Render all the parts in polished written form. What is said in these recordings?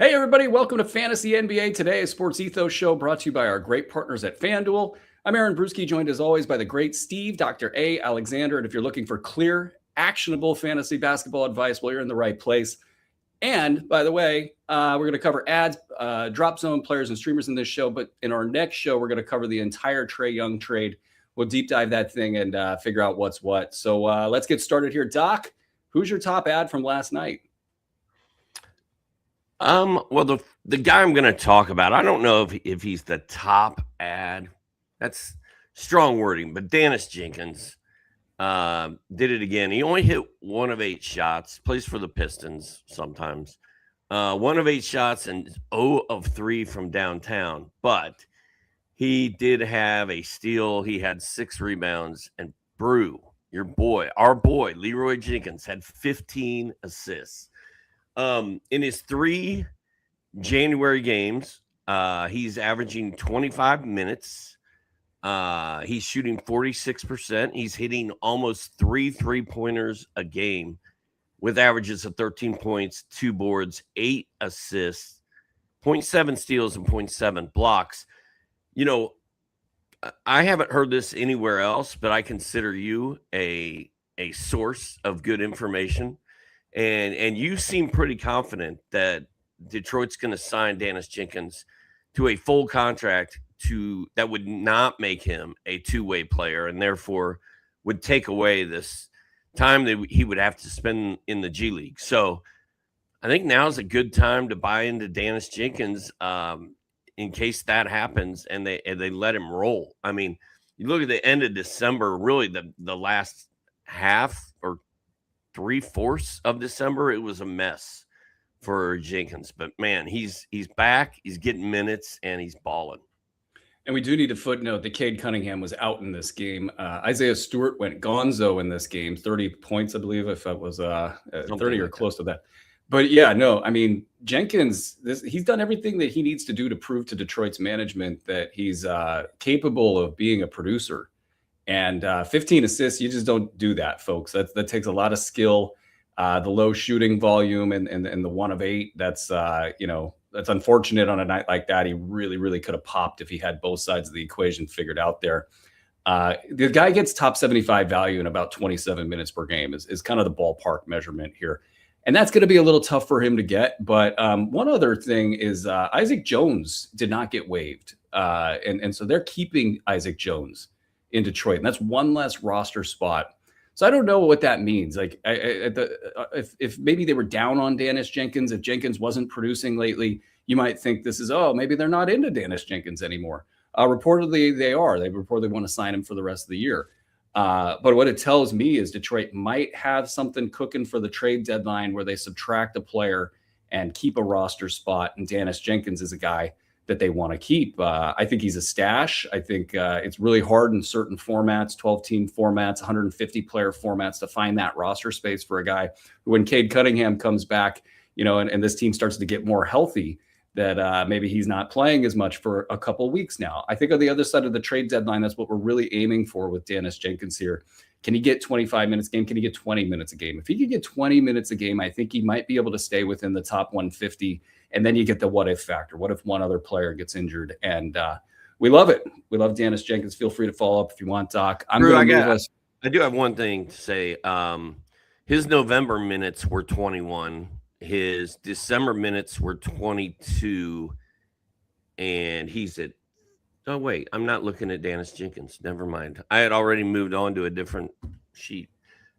Hey, everybody, welcome to Fantasy NBA Today, a sports ethos show brought to you by our great partners at FanDuel. I'm Aaron Bruski, joined as always by the great Steve, Dr. A. Alexander. And if you're looking for clear, actionable fantasy basketball advice, well, you're in the right place. And by the way, we're going to cover ads, drop zone players and streamers in this show. But in our next show, we're going to cover the entire Trae Young trade. We'll deep dive that thing and figure out what's what. So let's get started here. Doc, who's your top ad from last night? Well, the guy I'm going to talk about, I don't know if he's the top ad. That's strong wording, but Dennis Jenkins did it again. He only hit 1 of 8 shots, plays for the Pistons sometimes. 1 of 8 shots and 0 of 3 from downtown, but he did have a steal. He had 6 rebounds, and our boy, Leroy Jenkins, had 15 assists. In his 3 January games, he's averaging 25 minutes. He's shooting 46%. He's hitting almost 3 3-pointers a game with averages of 13 points, 2 boards, 8 assists, 0.7 steals, and 0.7 blocks. You know, I haven't heard this anywhere else, but I consider you a source of good information. And you seem pretty confident that Detroit's going to sign Dennis Jenkins to a full contract that would not make him a two-way player and therefore would take away this time that he would have to spend in the G League. So I think now's a good time to buy into Dennis Jenkins in case that happens and they let him roll. I mean, you look at the end of December, really the last half or 3/4 of December, it was a mess for Jenkins. But man, he's back, he's getting minutes, and he's balling. And we do need to footnote that Cade Cunningham was out in this game. Isaiah Stewart went gonzo in this game, 30 points, I believe, if it was 30 or close to that. But yeah, no, I mean, Jenkins, he's done everything that he needs to do to prove to Detroit's management that he's capable of being a producer. And 15 assists, you just don't do that, folks. That takes a lot of skill. The low shooting volume and the 1 of 8, that's unfortunate on a night like that. He really, really could have popped if he had both sides of the equation figured out there. The guy gets top 75 value in about 27 minutes per game is kind of the ballpark measurement here. And that's going to be a little tough for him to get. But one other thing is Isaac Jones did not get waived. And so they're keeping Isaac Jones in Detroit, and that's one less roster spot. So I don't know what that means. Like, if maybe they were down on Dennis Jenkins, if Jenkins wasn't producing lately, you might think this is, maybe they're not into Dennis Jenkins anymore. Reportedly, they are. They reportedly want to sign him for the rest of the year. But what it tells me is Detroit might have something cooking for the trade deadline where they subtract a player and keep a roster spot, and Dennis Jenkins is a guy that they want to keep. I think he's a stash. I think it's really hard in certain formats, 12-team formats, 150-player formats, to find that roster space for a guy who, when Cade Cunningham comes back, and this team starts to get more healthy, that maybe he's not playing as much for a couple of weeks now. I think on the other side of the trade deadline, that's what we're really aiming for with Dennis Jenkins here. Can he get 25 minutes a game? Can he get 20 minutes a game? If he could get 20 minutes a game, I think he might be able to stay within the top 150. And then you get the what if factor. What if one other player gets injured? And we love it. We love Dennis Jenkins. Feel free to follow up if you want, Doc. I do have one thing to say. His November minutes were 21. His December minutes were 22. And he's at oh, wait, I'm not looking at Dennis Jenkins. Never mind. I had already moved on to a different sheet.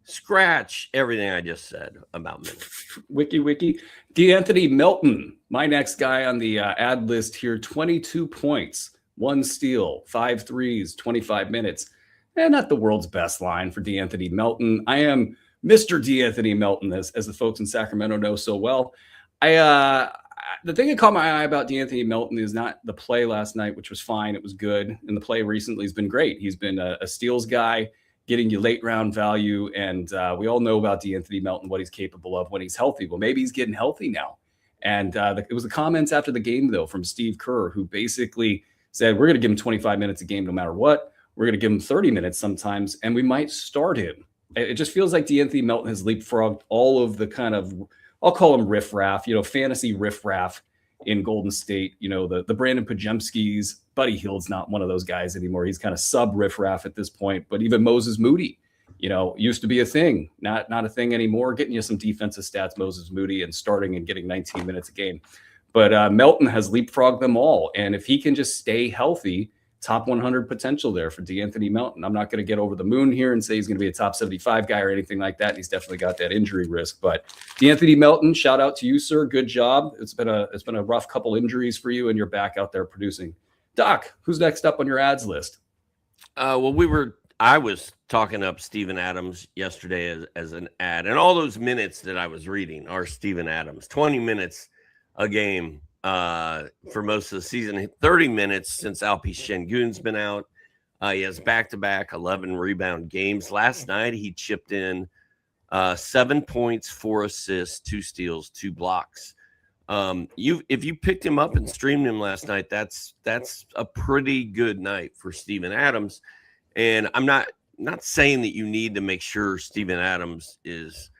Scratch everything I just said about minutes. Wiki. DeAnthony Melton, my next guy on the ad list here, 22 points, 1 steal, 5 threes, 25 minutes. And not the world's best line for DeAnthony Melton. I am Mr. DeAnthony Melton, as the folks in Sacramento know so well. The thing that caught my eye about DeAnthony Melton is not the play last night, which was fine. It was good. And the play recently has been great. He's been a steals guy, getting you late round value. And we all know about DeAnthony Melton, what he's capable of when he's healthy. Well, maybe he's getting healthy now. And it was the comments after the game, though, from Steve Kerr, who basically said, we're going to give him 25 minutes a game no matter what. We're going to give him 30 minutes sometimes, and we might start him. It just feels like DeAnthony Melton has leapfrogged all of the kind of, I'll call him riffraff, fantasy riffraff in Golden State. You know, the Brandon Pajemskis. Buddy Hield's not one of those guys anymore. He's kind of sub riffraff at this point. But even Moses Moody, you know, used to be a thing, not a thing anymore. Getting you some defensive stats, Moses Moody, and starting and getting 19 minutes a game. But Melton has leapfrogged them all. And if he can just stay healthy, top 100 potential there for DeAnthony Melton. I'm not going to get over the moon here and say he's going to be a top 75 guy or anything like that. He's definitely got that injury risk. But DeAnthony Melton, shout out to you, sir. Good job. It's been a rough couple injuries for you, and you're back out there producing. Doc, who's next up on your ads list? I was talking up Steven Adams yesterday as an ad, and all those minutes that I was reading are Steven Adams. 20 minutes a game for most of the season, 30 minutes since Alpi Şengün's been out. He has back-to-back 11 rebound games. Last night, he chipped in 7 points, 4 assists, 2 steals, 2 blocks. If you picked him up and streamed him last night, that's a pretty good night for Steven Adams. And I'm not saying that you need to make sure Steven Adams is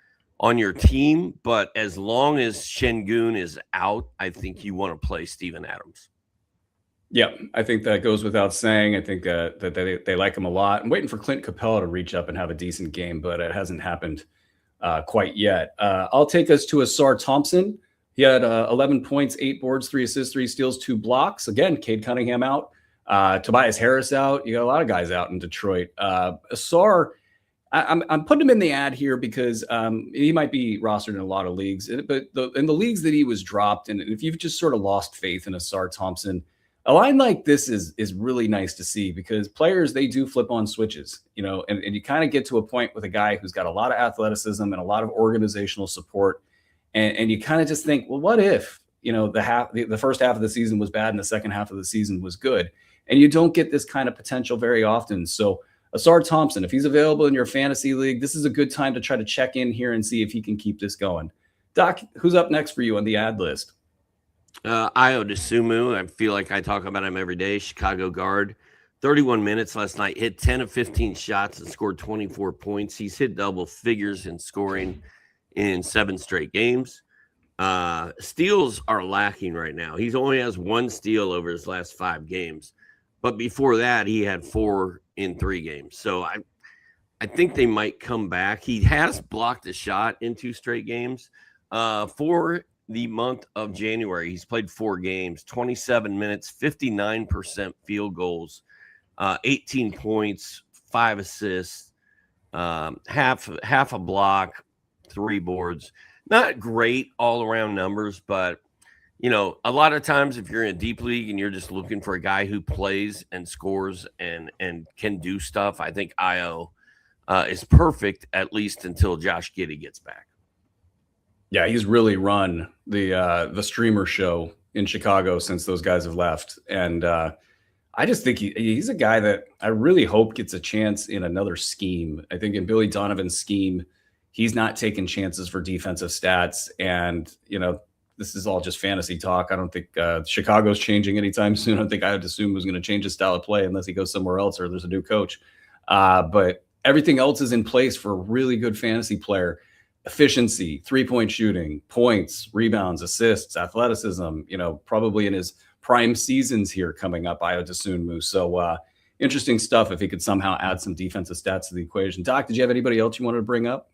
on your team, but as long as Şengün is out, I think you want to play Steven Adams. Yeah, I think that goes without saying. I think that they like him a lot. I'm waiting for Clint Capella to reach up and have a decent game, but it hasn't happened quite yet. I'll take us to Asar Thompson. He had 11 points, 8 boards, 3 assists, 3 steals, 2 blocks. Again, Cade Cunningham out. Tobias Harris out. You got a lot of guys out in Detroit. Asar, I'm putting him in the ad here because he might be rostered in a lot of leagues, but in the leagues that he was dropped, and if you've just sort of lost faith in Asar Thompson, a line like this is really nice to see because players, they do flip on switches, you know, and you kind of get to a point with a guy who's got a lot of athleticism and a lot of organizational support, and you kind of just think, well, what if, you know, the first half of the season was bad and the second half of the season was good, and you don't get this kind of potential very often. So Asar Thompson, if he's available in your fantasy league, this is a good time to try to check in here and see if he can keep this going. Doc, who's up next for you on the ad list? Ayo Dosunmu. I feel like I talk about him every day. Chicago guard, 31 minutes last night, hit 10 of 15 shots and scored 24 points. He's hit double figures in scoring in 7 straight games. Steals are lacking right now. He only has 1 steal over his last 5 games. But before that, he had 4 in 3 games. So I think they might come back. He has blocked a shot in 2 straight games. For the month of January, he's played 4 games, 27 minutes, 59% field goals, 18 points, 5 assists, half a block, 3 boards. Not great all-around numbers, but you know, a lot of times if you're in a deep league and you're just looking for a guy who plays and scores and can do stuff, I think Ayo is perfect, at least until Josh Giddey gets back. Yeah, he's really run the streamer show in Chicago since those guys have left. And I just think he's a guy that I really hope gets a chance in another scheme. I think in Billy Donovan's scheme, he's not taking chances for defensive stats. And, you know, this is all just fantasy talk. I don't think Chicago's changing anytime soon. I don't think I would assume was going to change his style of play unless he goes somewhere else or there's a new coach. But everything else is in place for a really good fantasy player. Efficiency, 3-point shooting, points, rebounds, assists, athleticism, you know, probably in his prime seasons here coming up, Ayo Dosunmu. So interesting stuff if he could somehow add some defensive stats to the equation. Doc, did you have anybody else you wanted to bring up?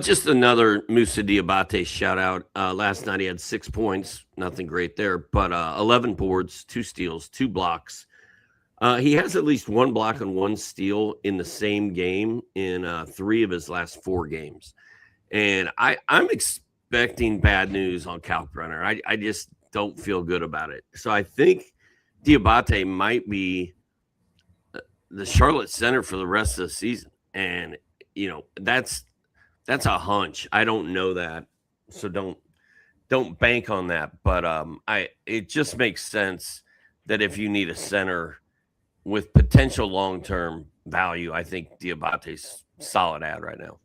Just another Moussa Diabate shout out. Last night he had 6 points, nothing great there, but 11 boards, 2 steals, 2 blocks. He has at least 1 block and 1 steal in the same game in 3 of his last 4 games. And I'm expecting bad news on Kalkbrenner. I just don't feel good about it. So I think Diabate might be the Charlotte center for the rest of the season. And, you know, that's a hunch. I don't know that. So don't bank on that. But it just makes sense that if you need a center with potential long-term value, I think Diabate's solid ad right now.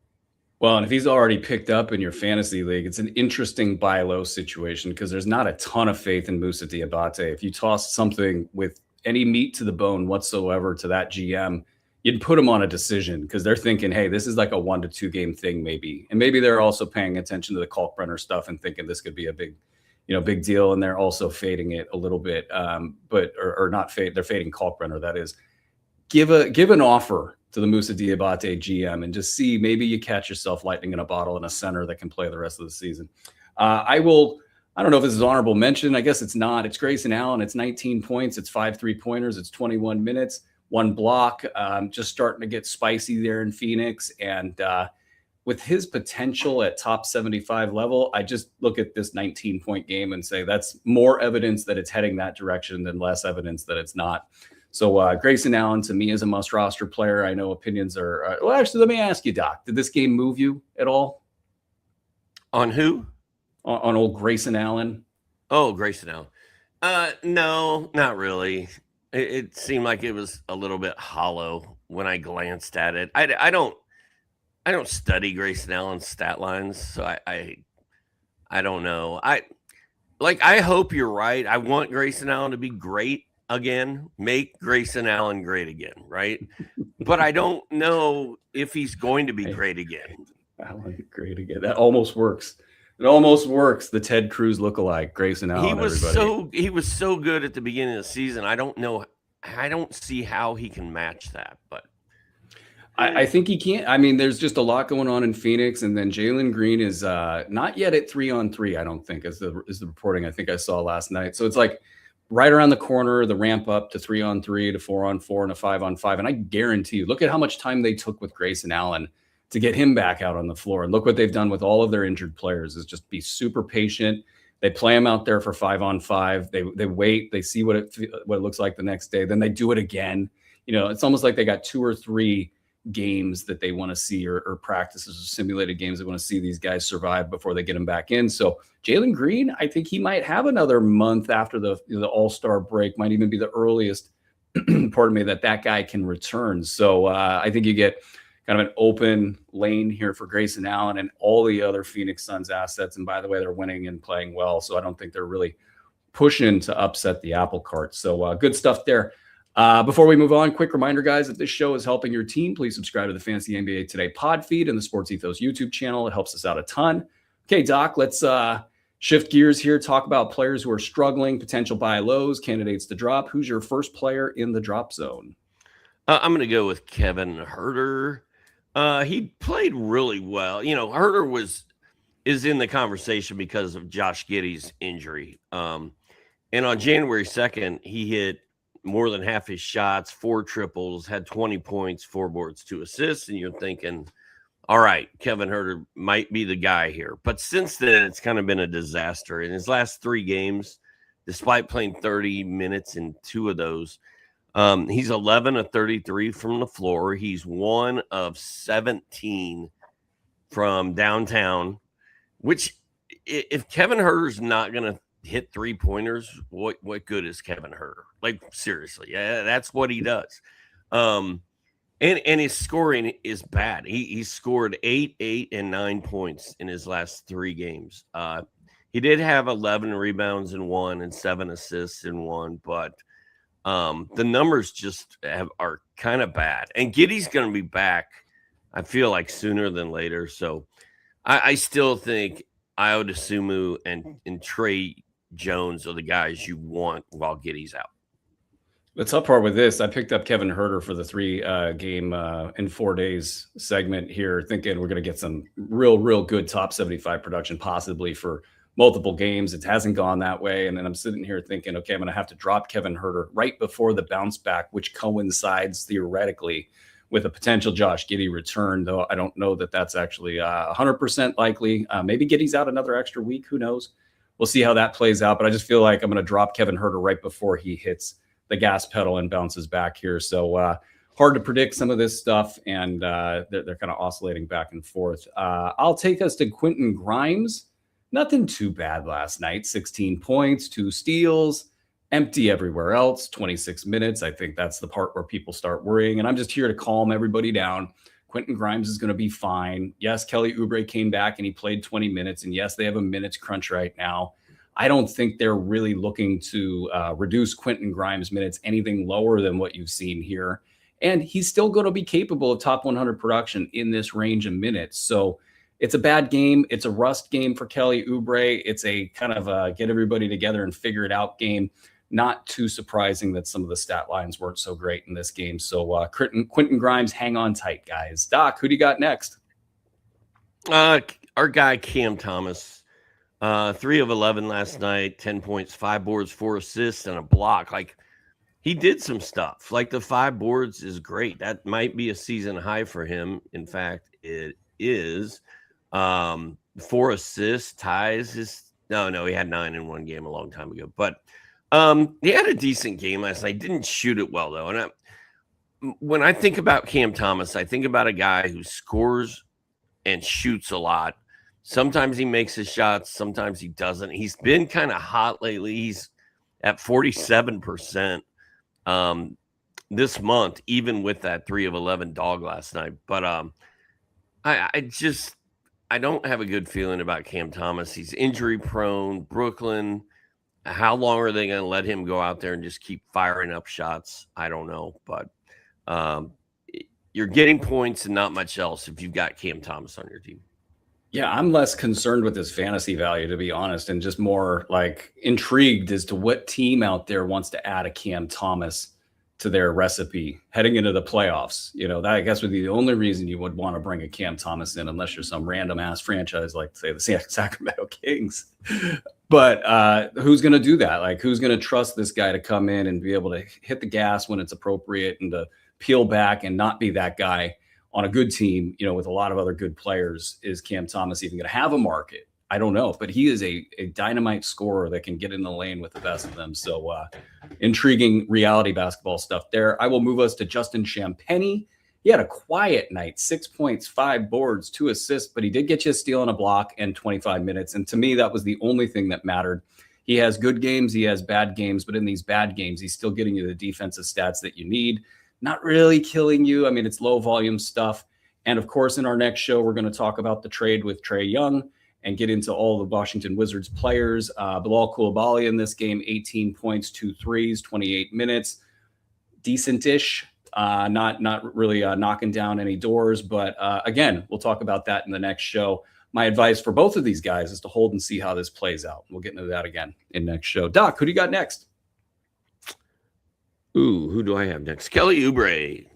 Well, and if he's already picked up in your fantasy league, it's an interesting buy low situation because there's not a ton of faith in Moussa Diabate. If you toss something with any meat to the bone whatsoever to that GM, you'd put him on a decision because they're thinking, hey, this is like a 1 to 2 game thing maybe. And maybe they're also paying attention to the Kalkbrenner stuff and thinking this could be a big big deal. And they're also fading it a little bit, or not fade. They're fading Kalkbrenner. That is, give an offer to the Moussa Diabate GM and just see, maybe you catch yourself lightning in a bottle in a center that can play the rest of the season. I don't know if this is honorable mention. I guess it's not. It's Grayson Allen. It's 19 points. It's 5 3-pointers. It's 21 minutes, 1 block. Just starting to get spicy there in Phoenix. And with his potential at top 75 level, I just look at this 19-point game and say that's more evidence that it's heading that direction than less evidence that it's not. So Grayson Allen, to me, is a must-roster player. I know opinions are well, actually, let me ask you, Doc. Did this game move you at all? On who? On old Grayson Allen. Oh, Grayson Allen. No, not really. It seemed like it was a little bit hollow when I glanced at it. I don't study Grayson Allen's stat lines, so I don't know. I hope you're right. I want Grayson Allen to be great again. Make Grayson Allen great again, right? But I don't know if he's going to be great again. Allen great again. That almost works. It almost works. The Ted Cruz lookalike, Grayson Allen. He was so good at the beginning of the season. I don't know. I don't see how he can match that, but I think he can't. I mean, there's just a lot going on in Phoenix, and then Jalen Green is not yet at 3-on-3. I don't think is the reporting I think I saw last night. So it's like right around the corner, the ramp up to 3-on-3 to 4-on-4 and a 5-on-5. And I guarantee you, look at how much time they took with Grayson Allen to get him back out on the floor. And look what they've done with all of their injured players is just be super patient. They play him out there for 5-on-5. They wait. They see what it looks like the next day. Then they do it again. It's almost like they got 2 or 3 games that they want to see, or practices or simulated games they want to see these guys survive before they get them back in. So Jalen Green, I think he might have another month after the All-Star break, might even be the earliest, pardon me, that guy can return. So I think you get kind of an open lane here for Grayson Allen and all the other Phoenix Suns assets. And by the way, they're winning and playing well. So I don't think they're really pushing to upset the apple cart. So good stuff there. Before we move on, quick reminder, guys, if this show is helping your team, please subscribe to the Fantasy NBA Today pod feed and the Sports Ethos YouTube channel. It helps us out a ton. Okay, Doc, let's shift gears here, talk about players who are struggling, potential buy lows, candidates to drop. Who's your first player in the drop zone? I'm going to go with Kevin Huerter. He played really well. Huerter is in the conversation because of Josh Giddey's injury. And on January 2nd, he hit more than half his shots, 4 triples, had 20 points, 4 boards, 2 assists. And you're thinking, all right, Kevin Huerter might be the guy here. But since then, it's kind of been a disaster. In his last 3 games, despite playing 30 minutes in 2 of those, he's 11 of 33 from the floor. He's 1 of 17 from downtown, which if Kevin Huerter's not going to hit 3-pointers, what good is Kevin Huerter? Like, seriously, yeah, that's what he does. And his scoring is bad. He scored 8, and 9 points in his last 3 games. He did have 11 rebounds in 1 and 7 assists in 1, but the numbers just are kind of bad. And Giddey's going to be back, I feel like, sooner than later. So I still think Ayo Dosunmu and Trey Jones are the guys you want while Giddey's out. The tough part with this, I picked up Kevin Huerter for the 3 game in 4 days segment here, thinking we're going to get some real good top 75 production, possibly for multiple games. It hasn't gone that way. And then I'm sitting here thinking, okay, I'm going to have to drop Kevin Huerter right before the bounce back, which coincides theoretically with a potential Josh Giddey return, though I don't know that that's actually 100% likely. Maybe Giddey's out another extra week. Who knows? We'll see how that plays out. But I just feel like I'm going to drop Kevin Huerter right before he hits the gas pedal and bounces back here. So hard to predict some of this stuff, and they're kind of oscillating back and forth. I'll take us to Quentin Grimes. Nothing too bad last night. 16 points, 2 steals, empty everywhere else, 26 minutes. I think that's the part where people start worrying, and I'm just here to calm everybody down. Quentin Grimes is going to be fine. Yes, Kelly Oubre came back and he played 20 minutes, and yes, they have a minutes crunch right now. I don't think they're really looking to reduce Quentin Grimes' minutes anything lower than what you've seen here. And he's still going to be capable of top 100 production in this range of minutes. So it's a bad game. It's a rust game for Kelly Oubre. It's a kind of a get everybody together and figure it out game. Not too surprising that some of the stat lines weren't so great in this game. So Quentin Grimes, hang on tight, guys. Doc, who do you got next? Our guy Cam Thomas, 3 of 11 last night, 10 points, 5 boards, 4 assists, and a block. Like, he did some stuff. Like, the 5 boards is great. That might be a season high for him. In fact, it is. 4 assists ties his. No, he had 9 in one game a long time ago. But he had a decent game last night. Didn't shoot it well, though. And when I think about Cam Thomas, I think about a guy who scores and shoots a lot. Sometimes he makes his shots. Sometimes he doesn't. He's been kind of hot lately. He's at 47% this month, even with that 3 of 11 dog last night. But I don't have a good feeling about Cam Thomas. He's injury prone. Brooklyn, how long are they going to let him go out there and just keep firing up shots? I don't know. But you're getting points and not much else if you've got Cam Thomas on your team. Yeah, I'm less concerned with his fantasy value, to be honest, and just more like intrigued as to what team out there wants to add a Cam Thomas to their recipe heading into the playoffs. That I guess would be the only reason you would want to bring a Cam Thomas in, unless you're some random ass franchise like, say, the Sacramento Kings. But who's going to do that? Like, who's going to trust this guy to come in and be able to hit the gas when it's appropriate and to peel back and not be that guy on a good team, with a lot of other good players? Is Cam Thomas even going to have a market? I don't know, but he is a dynamite scorer that can get in the lane with the best of them. So intriguing reality basketball stuff there. I will move us to Justin Champagnie. He had a quiet night, 6 points, 5 boards, 2 assists, but he did get you a steal and a block and 25 minutes. And to me, that was the only thing that mattered. He has good games, he has bad games, but in these bad games, he's still getting you the defensive stats that you need. Not really killing you. I mean, it's low volume stuff. And of course, in our next show, we're going to talk about the trade with Trae Young and get into all the Washington Wizards players. Bilal Coulibaly in this game, 18 points, 2 threes, 28 minutes. Decent-ish. Not really knocking down any doors. But again, we'll talk about that in the next show. My advice for both of these guys is to hold and see how this plays out. We'll get into that again in next show. Doc, who do you got next? Ooh, who do I have next? Kelly Oubre.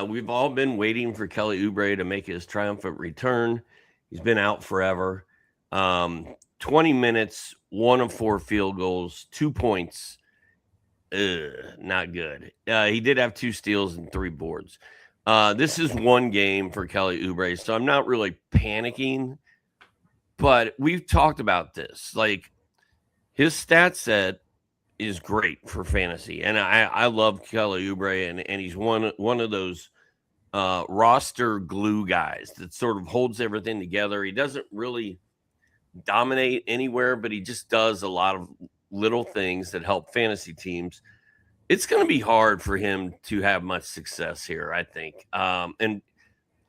We've all been waiting for Kelly Oubre to make his triumphant return. He's been out forever. 20 minutes, 1 of 4 field goals, 2 points. Not good. He did have 2 steals and 3 boards. This is one game for Kelly Oubre, so I'm not really panicking. But we've talked about this. Like, his stat set is great for fantasy, and I love Kelly Oubre, and he's one of those roster glue guys that sort of holds everything together. He doesn't really dominate anywhere, but he just does a lot of little things that help fantasy teams. It's going to be hard for him to have much success here, I think. And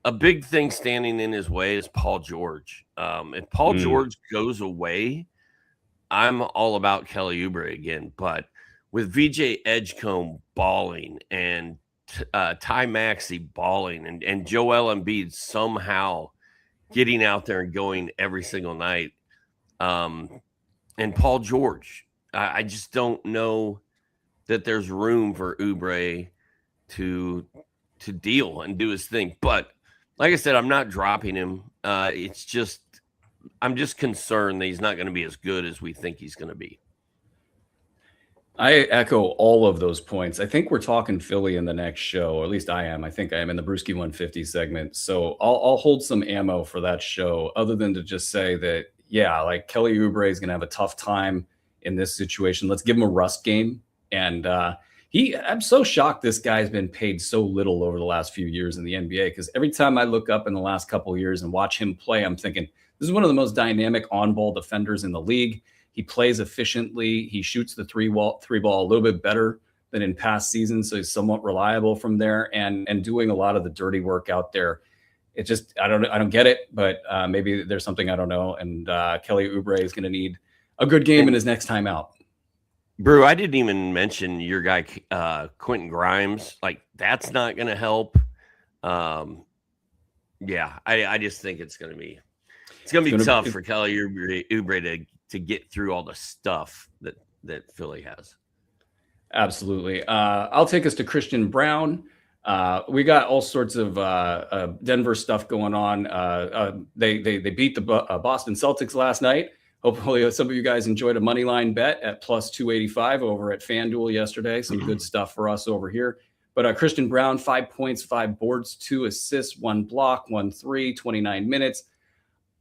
a big thing standing in his way is Paul George. If Paul George goes away, I'm all about Kelly Oubre again, but with VJ Edgecombe balling and Ty Maxey balling and Joel Embiid somehow getting out there and going every single night, and Paul George, I just don't know that there's room for Oubre to deal and do his thing. But like I said, I'm not dropping him. It's just I'm just concerned that he's not going to be as good as we think he's going to be. I echo all of those points. I think we're talking Philly in the next show, or at least I am. I think I am in the Bruski 150 segment. So I'll hold some ammo for that show, other than to just say that, yeah, like Kelly Oubre is going to have a tough time in this situation. Let's give him a rust game. And I'm so shocked this guy's been paid so little over the last few years in the NBA, because every time I look up in the last couple of years and watch him play, I'm thinking, this is one of the most dynamic on-ball defenders in the league. He plays efficiently. He shoots the three ball a little bit better than in past seasons, so he's somewhat reliable from there and doing a lot of the dirty work out there. It just I don't get it, but maybe there's something I don't know. And Kelly Oubre is going to need a good game in his next time out. Brew, I didn't even mention your guy Quentin Grimes. Like, that's not going to help. Yeah, I just think it's going to be It's going to be tough for Kelly Oubre to get through all the stuff that Philly has. Absolutely. I'll take us to Christian Brown. We got all sorts of Denver stuff going on. They beat the Boston Celtics last night. Hopefully some of you guys enjoyed a money line bet at plus 285 over at FanDuel yesterday. Some good stuff for us over here. But Christian Brown, 5 points, 5 boards, 2 assists, 1 block, 1 3, 29 minutes.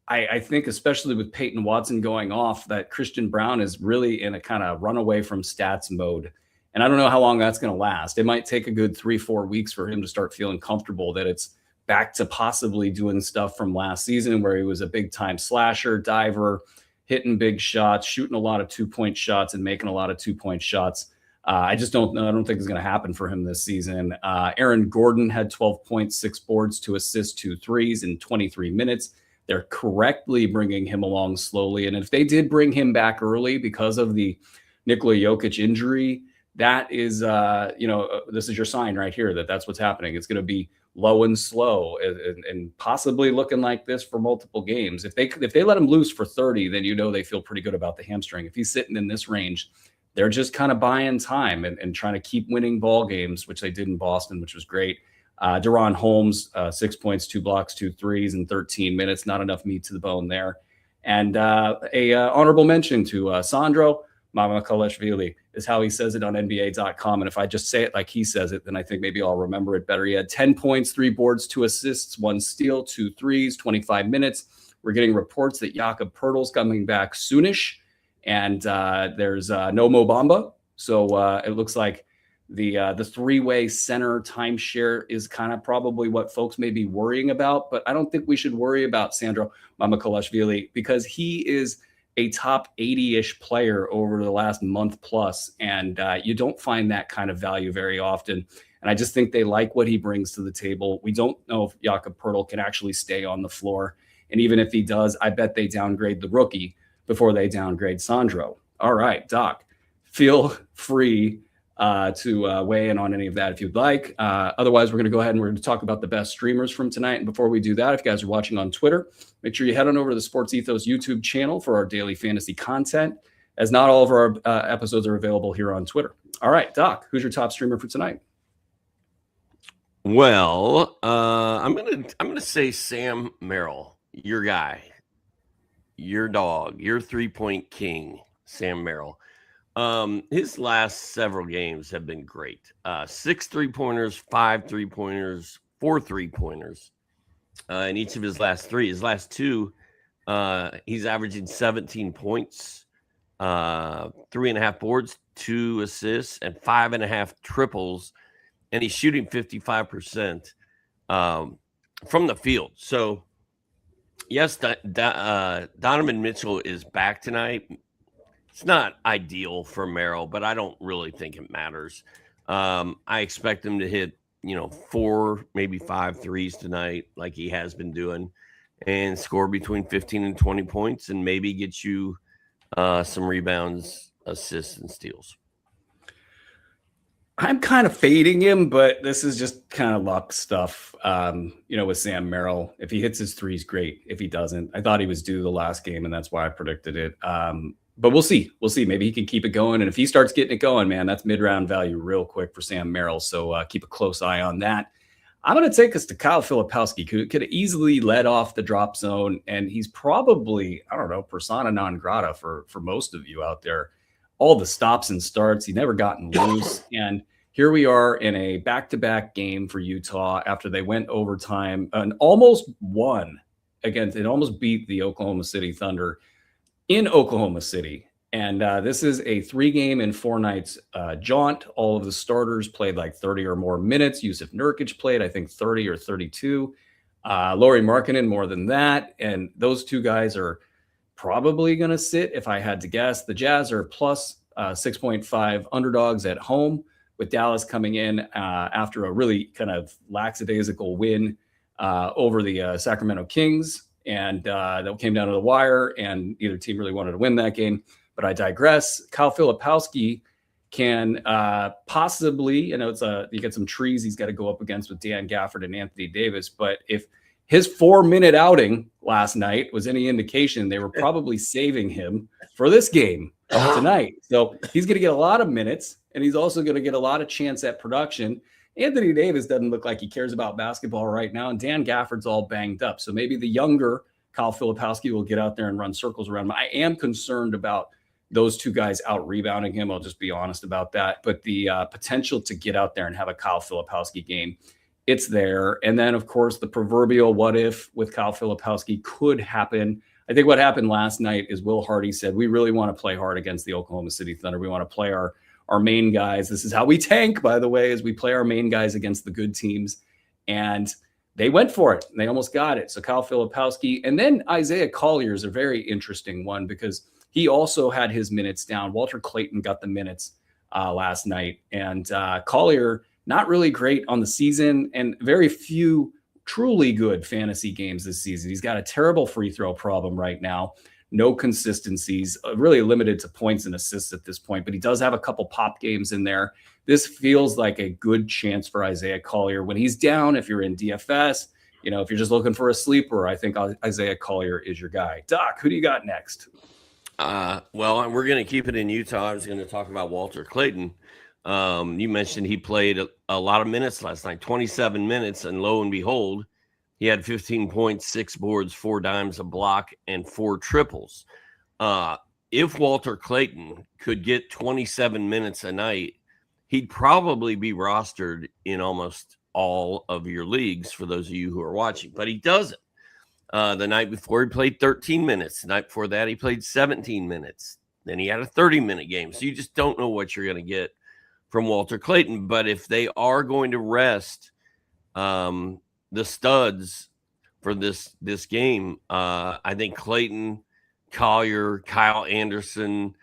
I think especially with Peyton Watson going off, that Christian Brown is really in a kind of runaway from stats mode. And I don't know how long that's going to last. It might take a good 3-4 weeks for him to start feeling comfortable that it's back to possibly doing stuff from last season where he was a big time slasher, diver, hitting big shots, shooting a lot of 2-point shots and making a lot of 2-point shots. I don't think it's going to happen for him this season. Aaron Gordon had 12 points, 6 boards, 2 assists, 2 threes in 23 minutes. They're correctly bringing him along slowly. And if they did bring him back early because of the Nikola Jokic injury, that is, this is your sign right here that's what's happening. It's going to be low and slow and possibly looking like this for multiple games. If they let him loose for 30, then they feel pretty good about the hamstring. If he's sitting in this range, they're just kind of buying time and trying to keep winning ball games, which they did in Boston, which was great. Deron Holmes, 6 points, 2 blocks, 2 threes in 13 minutes. Not enough meat to the bone there. And a honorable mention to Sandro Mamakhalashvili is how he says it on NBA.com. And if I just say it like he says it, then I think maybe I'll remember it better. He had 10 points, 3 boards, 2 assists, 1 steal, 2 threes, 25 minutes. We're getting reports that Jakob Poeltl's coming back soonish. And there's no Mo Bamba. So it looks like the three-way center timeshare is kind of probably what folks may be worrying about. But I don't think we should worry about Sandro Mamakhalashvili because he is a top 80-ish player over the last month plus. And you don't find that kind of value very often. And I just think they like what he brings to the table. We don't know if Jakob Poeltl can actually stay on the floor. And even if he does, I bet they downgrade the rookie before they downgrade Sandro. All right, Doc, feel free to weigh in on any of that if you'd like. Otherwise, we're going to go ahead and we're going to talk about the best streamers from tonight. And before we do that, if you guys are watching on Twitter, make sure you head on over to the Sports Ethos YouTube channel for our daily fantasy content, as not all of our episodes are available here on Twitter. All right, Doc, who's your top streamer for tonight? Well, I'm gonna say Sam Merrill, your guy, your dog, your 3-point king, Sam Merrill. His last several games have been great. 6 3-pointers, 5 3-pointers, 4 3-pointers. In each of his last 3. His last 2, he's averaging 17 points, 3.5 boards, 2 assists, and 5.5 triples. And he's shooting 55% from the field. So, yes, Donovan Mitchell is back tonight. It's not ideal for Merrill, but I don't really think it matters. I expect him to hit, 4, maybe 5 threes tonight, like he has been doing, and score between 15 and 20 points, and maybe get you some rebounds, assists, and steals. I'm kind of fading him, but this is just kind of luck stuff. With Sam Merrill, if he hits his threes, great. If he doesn't, I thought he was due the last game, and that's why I predicted it. But we'll see. Maybe he can keep it going. And if he starts getting it going, man, that's mid-round value real quick for Sam Merrill. So keep a close eye on that. I'm going to take us to Kyle Filipowski, who could have easily led off the drop zone. And he's probably, persona non grata for most of you out there. All the stops and starts. He never gotten loose. And here we are in a back-to-back game for Utah after they went overtime and almost won against, it almost beat the Oklahoma City Thunder in Oklahoma City. And this is a 3-game and 4 nights jaunt. All of the starters played like 30 or more minutes. Yusuf Nurkic played, I think, 30 or 32. Lauri Markkanen more than that. And those 2 guys are probably going to sit, if I had to guess. The Jazz are plus 6.5 underdogs at home, with Dallas coming in after a really kind of lackadaisical win over the Sacramento Kings. And that came down to the wire, and neither team really wanted to win that game. But I digress. Kyle Filipowski can possibly, you get some trees he's got to go up against with Dan Gafford and Anthony Davis. But if his 4-minute outing last night was any indication, they were probably saving him for this game tonight. So he's going to get a lot of minutes, and he's also going to get a lot of chance at production. Anthony Davis doesn't look like he cares about basketball right now, and Dan Gafford's all banged up. So maybe the younger Kyle Filipowski will get out there and run circles around him. I am concerned about those two guys out rebounding him. I'll just be honest about that. But the potential to get out there and have a Kyle Filipowski game, it's there. And then, of course, the proverbial what if with Kyle Filipowski could happen. I think what happened last night is Will Hardy said, we really want to play hard against the Oklahoma City Thunder. We want to play our main guys. This is how we tank, by the way, is we play our main guys against the good teams. And they went for it. And they almost got it. So Kyle Filipowski. And then Isaiah Collier is a very interesting one because he also had his minutes down. Walter Clayton got the minutes last night. And Collier, not really great on the season and very few truly good fantasy games this season. He's got a terrible free throw problem right now. No consistencies, really limited to points and assists at this point. But he does have a couple pop games in there. This feels like a good chance for Isaiah Collier. When he's down, if you're in DFS, if you're just looking for a sleeper, I think Isaiah Collier is your guy. Doc, who do you got next? Well, we're going to keep it in Utah. I was going to talk about Walter Clayton. You mentioned he played a lot of minutes last night, 27 minutes, and lo and behold, he had 15 points, 6 boards, 4 dimes, a block, and 4 triples. If Walter Clayton could get 27 minutes a night, he'd probably be rostered in almost all of your leagues for those of you who are watching, but he doesn't. The night before, he played 13 minutes. The night before that, he played 17 minutes. Then he had a 30-minute game. So you just don't know what you're going to get from Walter Clayton. But if they are going to rest the studs for this game, I think Clayton, Collier, Kyle Anderson,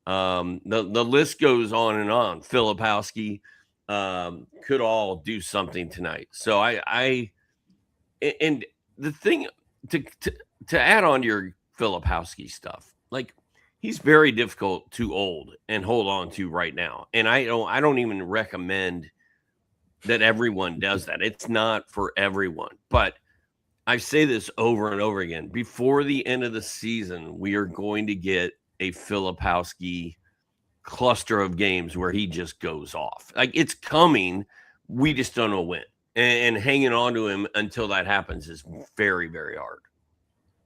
the list goes on and on. Filipowski could all do something tonight. So and the thing to add on to your Filipowski stuff, like he's very difficult to hold and hold on to right now. And I don't even recommend that everyone does that. It's not for everyone. But I say this over and over again. Before the end of the season, we are going to get a Filipowski cluster of games where he just goes off. Like it's coming. We just don't know when. And hanging on to him until that happens is very, very hard.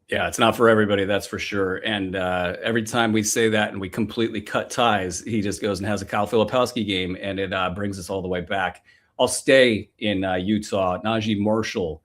Yeah, it's not for everybody, that's for sure. And every time we say that and we completely cut ties, he just goes and has a Kyle Filipowski game, and it brings us all the way back. I'll stay in Utah. Najee Marshall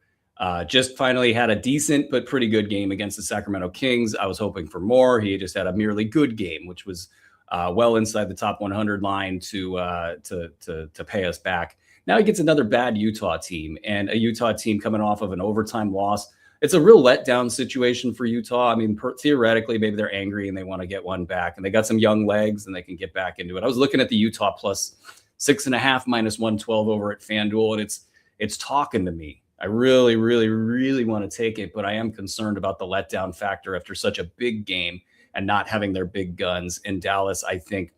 just finally had a decent but pretty good game against the Sacramento Kings. I was hoping for more. He just had a merely good game, which was well inside the top 100 line to pay us back. Now he gets another bad Utah team, and a Utah team coming off of an overtime loss. It's a real letdown situation for Utah. I mean, theoretically, maybe they're angry and they want to get one back, and they got some young legs and they can get back into it. I was looking at the Utah plus 6.5 minus 112 over at FanDuel, and it's talking to me. I really, really, really want to take it, but I am concerned about the letdown factor after such a big game and not having their big guns. In Dallas, I think,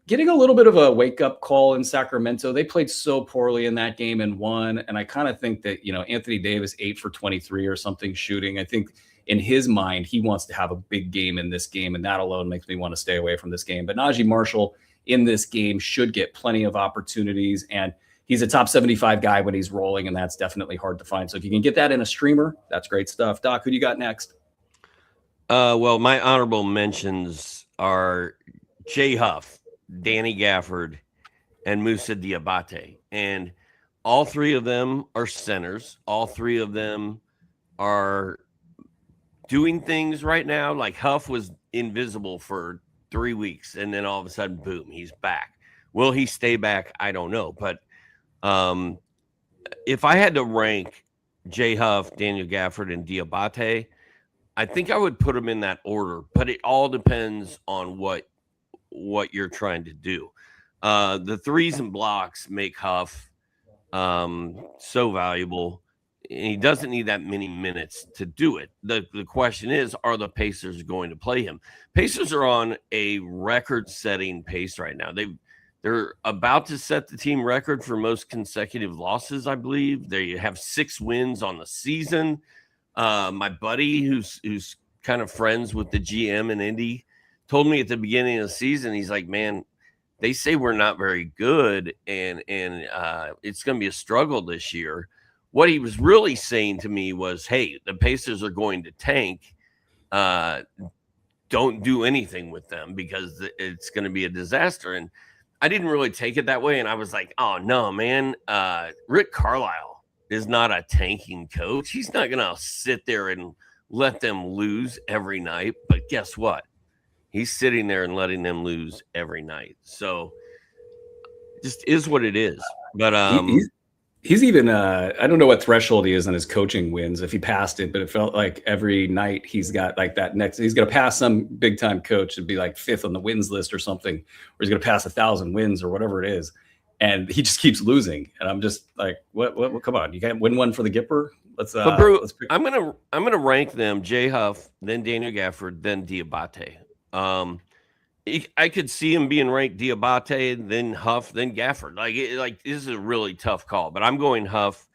getting a little bit of a wake-up call in Sacramento. They played so poorly in that game and won. And I kind of think that, Anthony Davis, 8 for 23 or something shooting. I think in his mind, he wants to have a big game in this game. And that alone makes me want to stay away from this game. But Najee Marshall in this game should get plenty of opportunities. And he's a top 75 guy when he's rolling. And that's definitely hard to find. So if you can get that in a streamer, that's great stuff. Doc, who do you got next? Well, my honorable mentions are Jay Huff, Danny Gafford, and Musa Diabate. And all three of them are centers. All three of them are doing things right now. Like Huff was invisible for 3 weeks, and then all of a sudden, boom, he's back. Will he stay back? I don't know. But if I had to rank Jay Huff, Daniel Gafford, and Diabate, I think I would put them in that order. But it all depends on what you're trying to do. The threes and blocks make Huff so valuable. And he doesn't need that many minutes to do it. The question is, are the Pacers going to play him? Pacers are on a record-setting pace right now. They're about to set the team record for most consecutive losses, I believe. They have 6 wins on the season. My buddy, who's kind of friends with the GM in Indy, told me at the beginning of the season, he's like, man, they say we're not very good, and it's going to be a struggle this year. What he was really saying to me was, hey, the Pacers are going to tank. Don't do anything with them because it's going to be a disaster. And I didn't really take it that way. And I was like, oh, no, man, Rick Carlisle is not a tanking coach. He's not going to sit there and let them lose every night. But guess what? He's sitting there and letting them lose every night. So just is what it is. But he's even I don't know what threshold he is on his coaching wins, if he passed it, but it felt like every night he's got like that next, he's going to pass some big time coach and be like 5th on the wins list or something, or he's going to pass 1,000 wins or whatever it is. And he just keeps losing. And I'm just like, what, come on, you can't win one for the Gipper. But Brew, I'm going to rank them Jay Huff, then Daniel Gafford, then Diabate. I could see him being ranked Diabate, then Huff, then Gafford. Like this is a really tough call, but I'm going Huff,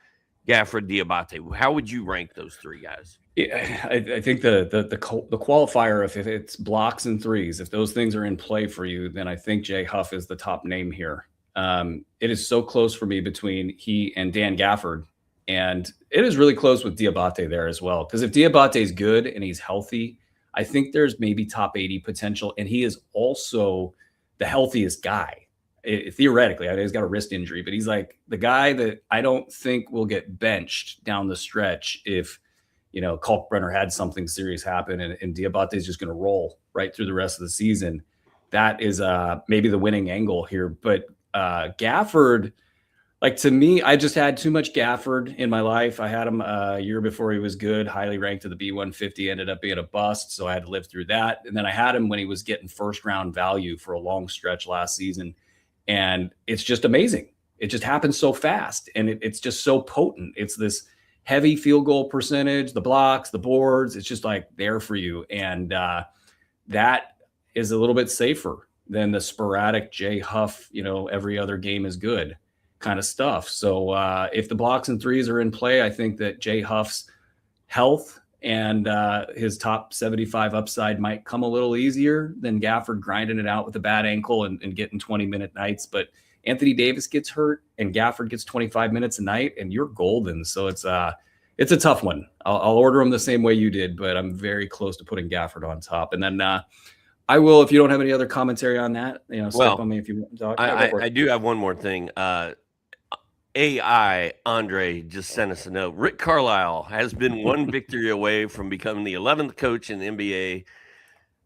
Gafford, Diabate. How would you rank those three guys? Yeah, I think the qualifier, if it's blocks and threes, if those things are in play for you, then I think Jay Huff is the top name here. It is so close for me between he and Dan Gafford, and it is really close with Diabate there as well. Because if Diabate is good and he's healthy, I think there's maybe top 80 potential, and he is also the healthiest guy. Theoretically, I know he's got a wrist injury, but he's like the guy that I don't think will get benched down the stretch if, Kalkbrenner had something serious happen and Diabate is just going to roll right through the rest of the season. That is maybe the winning angle here. But Gafford, like, to me, I just had too much Gafford in my life. I had him a year before he was good, highly ranked to the B150, ended up being a bust, so I had to live through that. And then I had him when he was getting first-round value for a long stretch last season, and it's just amazing. It just happens so fast, and it's just so potent. It's this heavy field goal percentage, the blocks, the boards. It's just like there for you, and that is a little bit safer than the sporadic Jay Huff, every other game is good kind of stuff. So if the blocks and threes are in play, I think that Jay Huff's health and his top 75 upside might come a little easier than Gafford grinding it out with a bad ankle and getting 20-minute nights. But Anthony Davis gets hurt and Gafford gets 25 minutes a night, and you're golden. So it's a tough one. I'll order them the same way you did, but I'm very close to putting Gafford on top. And then I will, if you don't have any other commentary on that, step on me if you want to talk. I do have one more thing. AI Andre just sent us a note. Rick Carlisle has been one victory away from becoming the 11th coach in NBA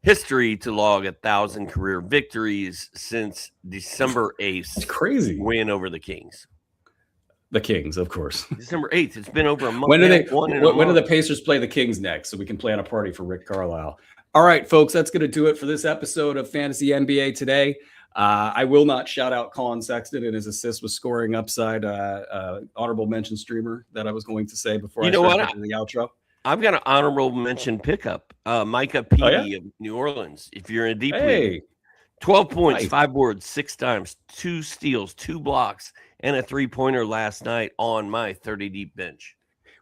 history to log 1,000 career victories since December 8th. It's crazy. Win over the Kings. The Kings, of course. December 8th. It's been over a month. When do the Pacers play the Kings next, so we can plan a party for Rick Carlisle? All right, folks, that's going to do it for this episode of Fantasy NBA Today. I will not shout out Colin Sexton and his assist with scoring upside, honorable mention streamer that I was going to say before I started the outro. I've got an honorable mention pickup. Micah Petey of New Orleans. If you're in a deep league, 12 points, 5 boards, 6 times, 2 steals, 2 blocks, and a 3-pointer last night on my 30-deep bench.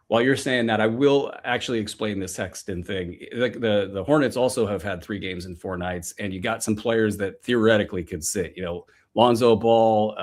While you're saying that, I will actually explain the Sexton thing. Like the Hornets also have had 3 games in 4 nights, and you got some players that theoretically could sit. Lonzo Ball,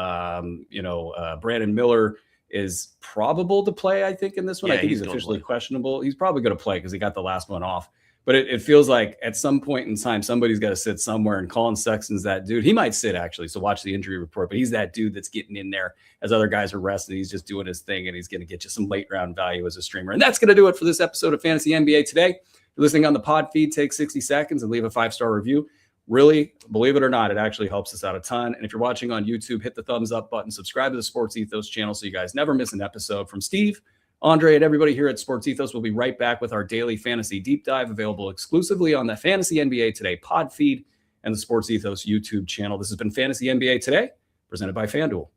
Brandon Miller is probable to play, I think, in this one. Yeah, I think he's officially questionable. He's probably going to play because he got the last one off. But it feels like at some point in time, somebody's got to sit somewhere, and Colin Sexton's that dude. He might sit, actually, so watch the injury report. But he's that dude that's getting in there as other guys are resting. He's just doing his thing, and he's going to get you some late-round value as a streamer. And that's going to do it for this episode of Fantasy NBA Today. If you're listening on the pod feed, take 60 seconds and leave a 5-star review. Really, believe it or not, it actually helps us out a ton. And if you're watching on YouTube, hit the thumbs up button. Subscribe to the Sports Ethos channel so you guys never miss an episode. From Steve, Andre, and everybody here at Sports Ethos, we'll be right back with our daily fantasy deep dive, available exclusively on the Fantasy NBA Today pod feed and the Sports Ethos YouTube channel. This has been Fantasy NBA Today, presented by FanDuel.